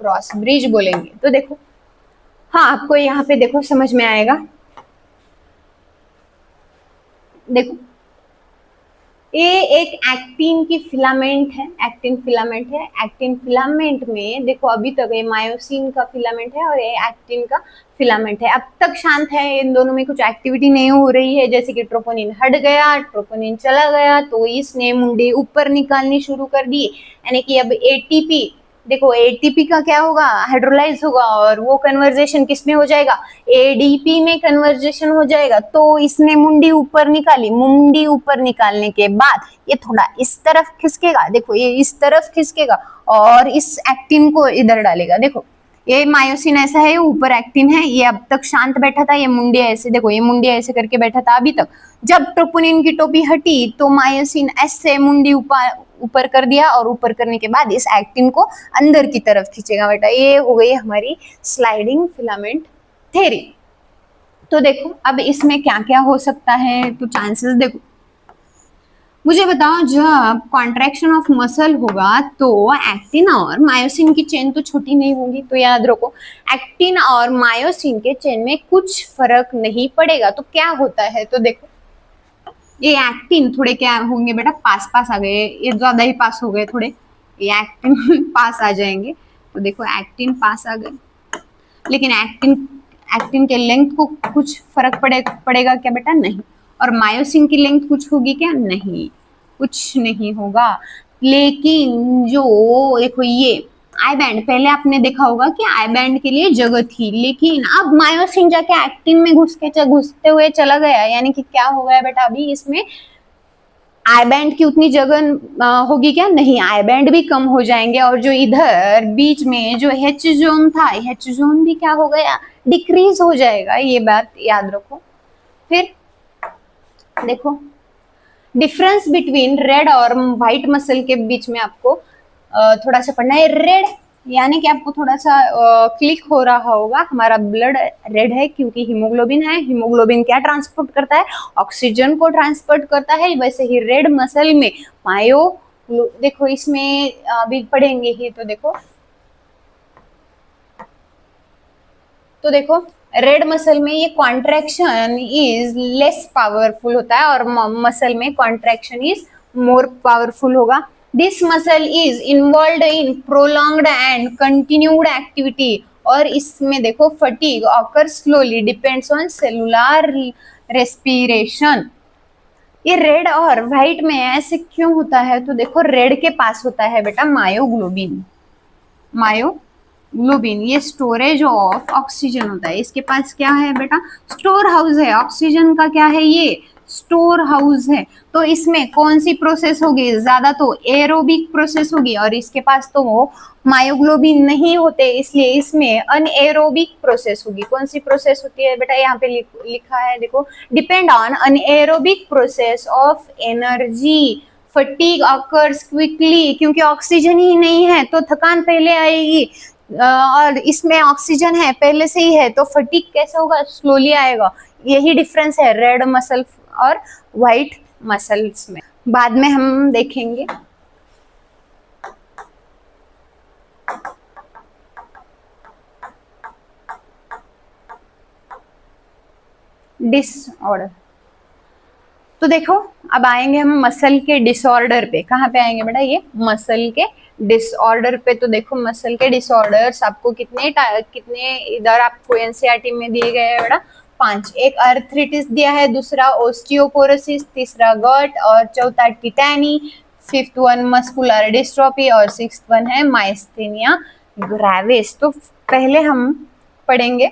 Cross bridge बोलेंगे। तो देखो, हाँ आपको यहाँ पे देखो समझ में आएगा। देखो ये एक एक्टिन की फिलामेंट है, एक्टिन फिलामेंट है। एक्टिन फिलामेंट में देखो अभी तक ये मायोसिन का फिलामेंट है और ये एक्टिन का फिलामेंट है। अब तक शांत है, इन दोनों में कुछ एक्टिविटी नहीं हो रही है। जैसे कि ट्रोपोनिन हट गया, ट्रोपोनिन चला गया, तो इसने मुंडे ऊपर निकालनी शुरू कर दी, यानी कि अब एटीपी, देखो एटीपी का क्या होगा, हाइड्रोलाइज होगा और वो कन्वर्जेशन किस में हो जाएगा, एडीपी में कन्वर्जेशन हो जाएगा। तो इसने मुंडी ऊपर निकाली, मुंडी ऊपर निकालने के बाद ये थोड़ा इस तरफ खिसकेगा, देखो ये इस तरफ खिसकेगा और इस एक्टिन को इधर डालेगा। देखो ये मायोसिन ऐसा है, ऊपर एक्टिन है, ये अब तक शांत बैठा था, ये मुंडी ऐसे, देखो ये मुंडी ऐसे करके बैठा था अभी तक। जब ट्रोपोनिन की टोपी हटी तो मायोसिन ऐसे मुंडी ऊपर कर दिया और ऊपर करने के बाद इस एक्टिन को अंदर की तरफ खींचेगा बेटा। ये हो गई हमारी स्लाइडिंग फिलामेंट थ्योरी। तो देखो अब इसमें क्या क्या हो सकता है, तो चांसेस देखो, मुझे बताओ जब कॉन्ट्रैक्शन ऑफ मसल होगा तो एक्टिन और मायोसिन की चेन तो छोटी नहीं होगी, तो याद रखो एक्टिन और मायोसिन के चेन में कुछ फर्क नहीं पड़ेगा। तो क्या होता है, तो देखो ये एक्टिन थोड़े क्या होंगे बेटा, पास पास आ गए, ये ज्यादा ही पास हो गए थोड़े, ये एक्टिन पास आ जाएंगे। तो देखो एक्टिन पास आ गए, लेकिन एक्टिन के लेंथ को कुछ फर्क पड़ेगा क्या बेटा, नहीं। और मायोसिन की लेंथ कुछ होगी क्या, नहीं, कुछ नहीं होगा। लेकिन जो देखो ये आई बैंड, पहले आपने देखा होगा कि आई बैंड के लिए जगह थी, लेकिन अब मायोसिन जाके एक्टिन में घुसते हुए चला गया, यानी कि क्या हो गया बेटा, अभी इसमें आई बैंड की उतनी जगह होगी क्या, नहीं, आई बैंड भी कम हो जाएंगे। और जो इधर बीच में जो एच जोन था, एच जोन भी क्या हो गया, डिक्रीज हो जाएगा, ये बात याद रखो। फिर देखो डिफरेंस बिटवीन रेड और व्हाइट मसल के बीच में आपको थोड़ा सा पढ़ना है। रेड यानी कि आपको थोड़ा सा क्लिक हो रहा होगा, हमारा ब्लड रेड है क्योंकि हीमोग्लोबिन है। हीमोग्लोबिन क्या ट्रांसपोर्ट करता है, ऑक्सीजन को ट्रांसपोर्ट करता है। वैसे ही रेड मसल में मायो, देखो इसमें अभी पढ़ेंगे ही, तो देखो रेड मसल में ये कॉन्ट्रैक्शन इज लेस पावरफुल होता है और मसल में कॉन्ट्रैक्शन इज मोर पावरफुल होगा। This muscle is involve in prolonged and continued activity, और इसमें देखो fatigue occur slowly, depends on cellular respiration. ये रेड और व्हाइट में ऐसे क्यों होता है, तो देखो रेड के पास होता है बेटा मायोग्लोबिन, मायोग्लोबिन ये स्टोरेज ऑफ ऑक्सीजन होता है। इसके पास क्या है बेटा, स्टोर हाउस है ऑक्सीजन का, क्या है ये स्टोर हाउस है। तो इसमें कौन सी प्रोसेस होगी, ज्यादा तो एरोबिक प्रोसेस होगी, और इसके पास तो वो मायोग्लोबिन नहीं होते, इसलिए इसमें अनएरोबिक प्रोसेस होगी। कौन सी प्रोसेस होती है बेटा, यहाँ पे लिखा है देखो, depend on anaerobic process of energy, fatigue occurs quickly, क्योंकि ऑक्सीजन ही नहीं है तो थकान पहले आएगी, और इसमें ऑक्सीजन है पहले से ही है, तो फटीग कैसे होगा, स्लोली आएगा। यही डिफरेंस है रेड मसल और व्हाइट मसल्स में, बाद में हम देखेंगे। डिसऑर्डर, तो देखो अब आएंगे हम मसल के डिसऑर्डर पे। कहाँ पे आएंगे बेटा, ये मसल के डिसऑर्डर पे। तो देखो मसल के डिसऑर्डर्स आपको कितने इधर आपको एनसीईआरटी में दिए गए हैं बेटा, 5। एक अर्थराइटिस दिया है, दूसरा ओस्टियोपोरोसिस, तीसरा गट, और चौथा टिटैनी, 5th वन मस्कुलर डिस्ट्रोफी, और 6th वन है माइस्थेनिया ग्रेविस। तो पहले हम पढ़ेंगे,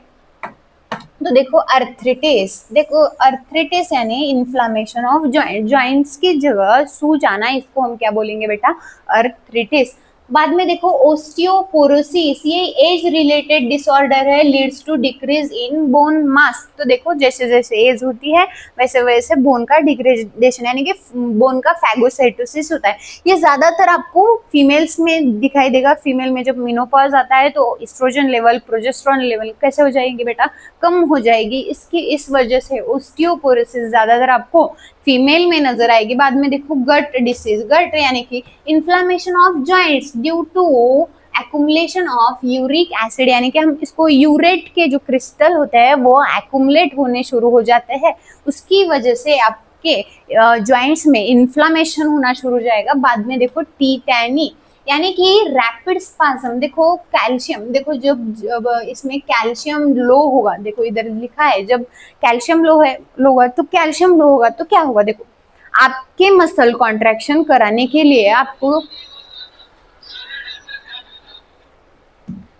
तो देखो अर्थराइटिस, देखो अर्थराइटिस यानी इन्फ्लामेशन ऑफ जॉइंट, जॉइंट्स की जगह सूज आना, इसको हम क्या बोलेंगे बेटा, अर्थराइटिस। बाद में देखो ओस्टियोपोरोसिस, ये एज रिलेटेड डिसऑर्डर है, leads to decrease in bone mass. तो देखो जैसे जैसे एज होती है वैसे वैसे बोन का डिग्रेडेशन यानी कि बोन का फैगोसाइटोसिस होता है। ये ज्यादातर आपको फीमेल्स में दिखाई देगा। फीमेल में जब मेनोपॉज आता है तो एस्ट्रोजन लेवल, प्रोजेस्टेरोन लेवल कैसे हो जाएंगे बेटा, कम हो जाएगी। इस वजह से ओस्टियोपोरोसिस ज्यादातर आपको फीमेल में नजर आएगी। बाद में देखो गट डिसीज, गट यानी कि inflammation of joints due to accumulation of uric acid, यानी कि हम इसको यूरेट के जो क्रिस्टल होते हैं वो एक्युमुलेट होने शुरू हो जाते हैं, उसकी वजह से आपके जॉइंट्स में इन्फ्लामेशन होना शुरू हो जाएगा। बाद में देखो टीटैनी यानी कि रैपिड स्पाज्म। देखो कैल्शियम, देखो जब इसमें कैल्शियम लो होगा, देखो इधर लिखा है जब कैल्शियम लो होगा तो कैल्शियम लो होगा तो क्या होगा, देखो आपके मसल कॉन्ट्रैक्शन कराने के लिए आपको,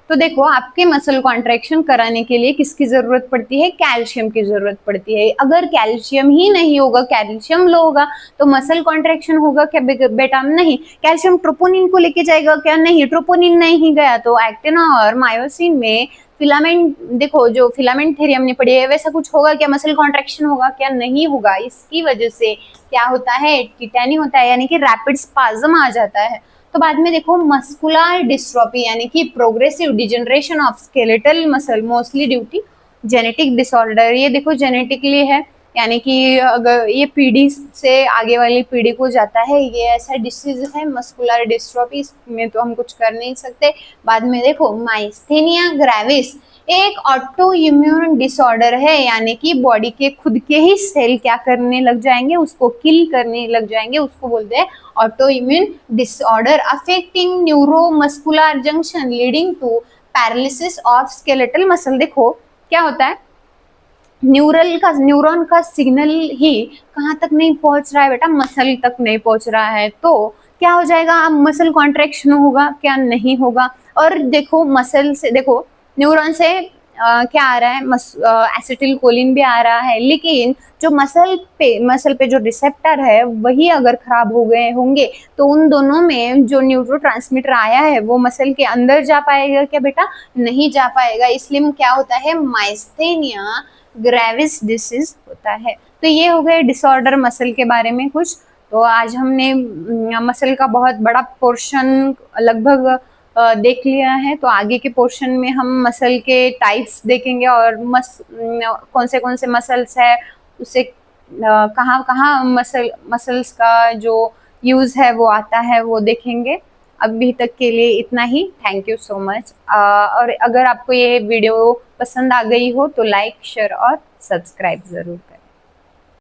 तो देखो आपके मसल कॉन्ट्रैक्शन कराने के लिए किसकी जरूरत पड़ती है, कैल्शियम की जरूरत पड़ती है। अगर कैल्शियम ही नहीं होगा, कैल्शियम लो होगा तो मसल कॉन्ट्रैक्शन होगा क्या बेटा, नहीं। कैल्शियम ट्रोपोनिन को लेके जाएगा क्या, नहीं। ट्रोपोनिन नहीं गया तो एक्टिन और मायोसिन में फिलामेंट, देखो जो फिलामेंट थ्योरी हमने पढ़ी है वैसा कुछ होगा क्या, मसल कॉन्ट्रैक्शन होगा क्या, नहीं होगा। इसकी वजह से क्या होता है, टिटैनी होता है, यानी कि रैपिड स्पाज्म आ जाता है। तो बाद में देखो मस्कुलर डिस्ट्रोफी यानी कि progressive degeneration of skeletal muscle mostly due to genetic disorder. ये देखो जेनेटिकली है, यानी कि अगर ये पीढ़ी से आगे वाली पीढ़ी को जाता है, ये ऐसा डिसीज है मस्कुलर डिस्ट्रोफी, इसमें तो हम कुछ कर नहीं सकते। बाद में देखो माइस्थेनिया ग्रेविस एक ऑटो इम्यून डिसऑर्डर है, यानी कि बॉडी के खुद के ही सेल क्या करने लग जाएंगे, उसको किल करने लग जाएंगे, उसको बोलते हैं autoimmune disorder affecting neuromuscular junction leading to paralysis of skeletal muscle. देखो क्या होता है, न्यूरॉन का सिग्नल ही कहाँ तक नहीं पहुंच रहा है बेटा, मसल तक नहीं पहुंच रहा है, तो क्या हो जाएगा, अब मसल कॉन्ट्रैक्शन होगा क्या, नहीं होगा। और देखो मसल से, देखो न्यूरॉन से क्या आ रहा है, एसिटिल कोलिन भी आ रहा है, लेकिन जो मसल पे जो रिसेप्टर है वही अगर खराब हो गए होंगे तो उन दोनों में जो न्यूरोट्रांसमीटर आया है वो मसल के अंदर जा पाएगा क्या बेटा, नहीं जा पाएगा। इसलिए क्या होता है, माइस्थेनिया ग्रेविस डिसीज होता है। तो ये हो गए डिसऑर्डर मसल के बारे में कुछ। तो आज हमने मसल का बहुत बड़ा पोर्शन लगभग देख लिया है। तो आगे के पोर्शन में हम मसल के टाइप्स देखेंगे और कौन से मसल्स है, उससे कहाँ कहाँ मसल्स का जो यूज है वो आता है, वो देखेंगे। अभी तक के लिए इतना ही, थैंक यू सो मच। और अगर आपको ये वीडियो पसंद आ गई हो तो लाइक शेयर और सब्सक्राइब जरूर।